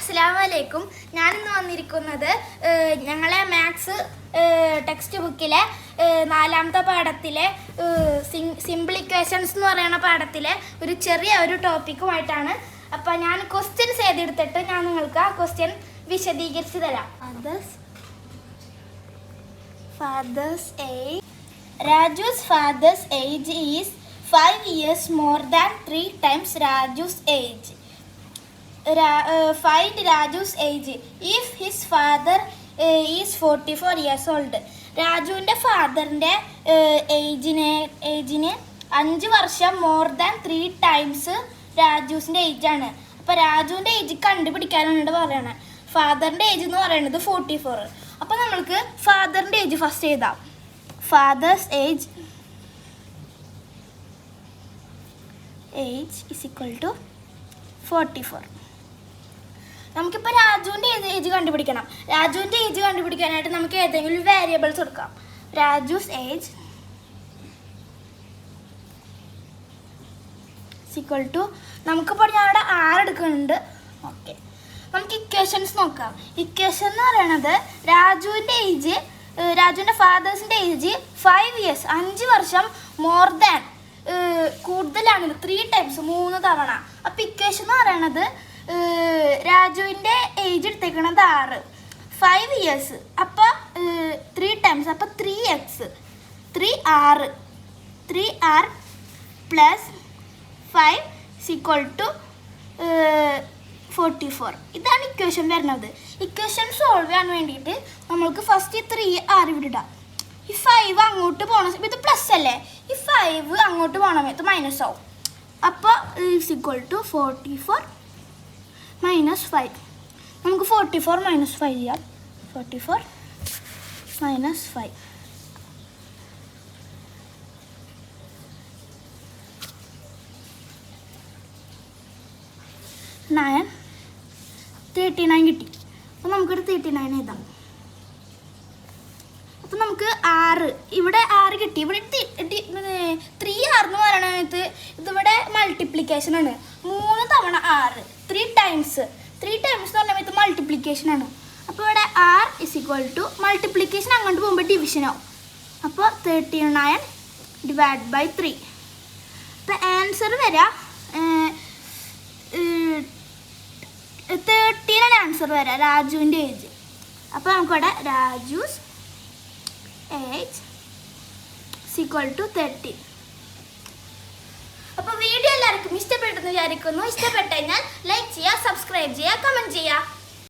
അസ്സലാമലൈക്കും. ഞാനിന്ന് വന്നിരിക്കുന്നത് ഞങ്ങളെ മാത്സ് ടെക്സ്റ്റ് ബുക്കിലെ 4ാമത്തെ പാഠത്തിലെ സിമ്പിൾ ഇക്വേഷൻസ് എന്ന് പറയുന്ന പാഠത്തിലെ ഒരു ചെറിയ ടോപ്പിക്കുമായിട്ടാണ്. അപ്പോൾ ഞാൻ ക്വസ്റ്റ്യൻസ് എഴുതിയെടുത്തിട്ട് ഞാൻ നിങ്ങൾക്ക് ആ ക്വസ്റ്റ്യൻ വിശദീകരിച്ച് തരാം. Raju's father's age is 5 years more than 3 times Raju's age. Find Raju's age if his father is 44 years old. രാജുവിൻ്റെ ഫാദറിൻ്റെ ഏജിന് 5 വർഷം മോർ ദാൻ 3 ടൈംസ് രാജുവിൻ്റെ ഏജാണ്. അപ്പോൾ രാജുവിൻ്റെ ഏജ് കണ്ടുപിടിക്കാനാണ് പറയണത്. ഫാദറിൻ്റെ ഏജ് എന്ന് പറയുന്നത് 44. അപ്പോൾ നമ്മൾക്ക് ഫാദറിൻ്റെ ഏജ് ഫസ്റ്റ് എഴുതാം. Fathers age is equal to 44. നമുക്കിപ്പോൾ രാജുവിൻ്റെ age കണ്ടുപിടിക്കണം. രാജുവിൻ്റെ ഏജ് കണ്ടുപിടിക്കാനായിട്ട് നമുക്ക് ഏതെങ്കിലും വേരിയബിൾസ് കൊടുക്കാം. രാജുസ് ഏജ് ഈക്വൽ ടു നമുക്കിപ്പോൾ ഞാൻ അവിടെ 6 എടുക്കുന്നുണ്ട്. ഓക്കെ, നമുക്ക് ഇക്വേഷൻസ് നോക്കാം. ഇക്വേഷൻ എന്ന് പറയുന്നത് രാജുവിൻ്റെ ഫാദേഴ്സിൻ്റെ ഏജ് 5 ഇയേഴ്സ് 5 വർഷം മോർ ദാൻ കൂടുതലാണ് 3 ടൈംസ് 3 തവണ. അപ്പോൾ ഇക്വേഷൻ എന്ന് പറയുന്നത് രാജുവിൻ്റെ ഏജ് എടുത്തേക്കണത് 6, 5 ഇയേഴ്സ് അപ്പോൾ 3 ടൈംസ് അപ്പോൾ 3x 3r plus 5 equal to 44. ഇതാണ് ഇക്വേഷൻ വരുന്നത്. ഇക്വേഷൻ സോൾവ് ചെയ്യാൻ വേണ്ടിയിട്ട് നമ്മൾക്ക് ഫസ്റ്റ് 3r ഇവിടെ ഇടാം. ഈ 5 അങ്ങോട്ട് പോകണ ഇത് പ്ലസ് അല്ലേ, ഈ 5 അങ്ങോട്ട് പോകണ സമയത്ത് മൈനസ് ആവും. അപ്പോൾ ഈക്വൽ ടു 44 മൈനസ് 5. നമുക്ക് 44 മൈനസ് 5 ചെയ്യാം. 44 മൈനസ് 5 9 39 കിട്ടി. അപ്പോൾ നമുക്കൊരു 39 എഴുതാം. അപ്പോൾ നമുക്ക് 6 ഇവിടെ 6 കിട്ടി. ഇവിടെ 3r എന്ന് പറയണത് ഇതിവിടെ മൾട്ടിപ്ലിക്കേഷൻ ആണ്. 3 തവണ 6 3 ടൈംസ് എന്ന് പറഞ്ഞാൽ ഇത് മൾട്ടിപ്ലിക്കേഷൻ ആണ്. അപ്പോൾ ഇവിടെ r is equal to multiplication അങ്ങോട്ട് പോകുമ്പോൾ ഡിവിഷൻ ആവും. അപ്പോൾ 39 ഡിവൈഡ് ബൈ 3. അപ്പോൾ ആൻസർ വരാം 13 ആൻസർ വരാം രാജുവിൻ്റെ ഏജ്. അപ്പോൾ നമുക്കിവിടെ രാജുസ് ഏജ് ഈക്വൽ ടു 13. അപ്പോൾ വീഡിയോ എല്ലാവർക്കും ഇഷ്ടപ്പെട്ടെന്ന് വിചാരിക്കുന്നു. ഇഷ്ടപ്പെട്ടു കഴിഞ്ഞാൽ ലൈക്ക് ചെയ്യുക, സബ്സ്ക്രൈബ് ചെയ്യുക, കമൻറ്റ് ചെയ്യുക.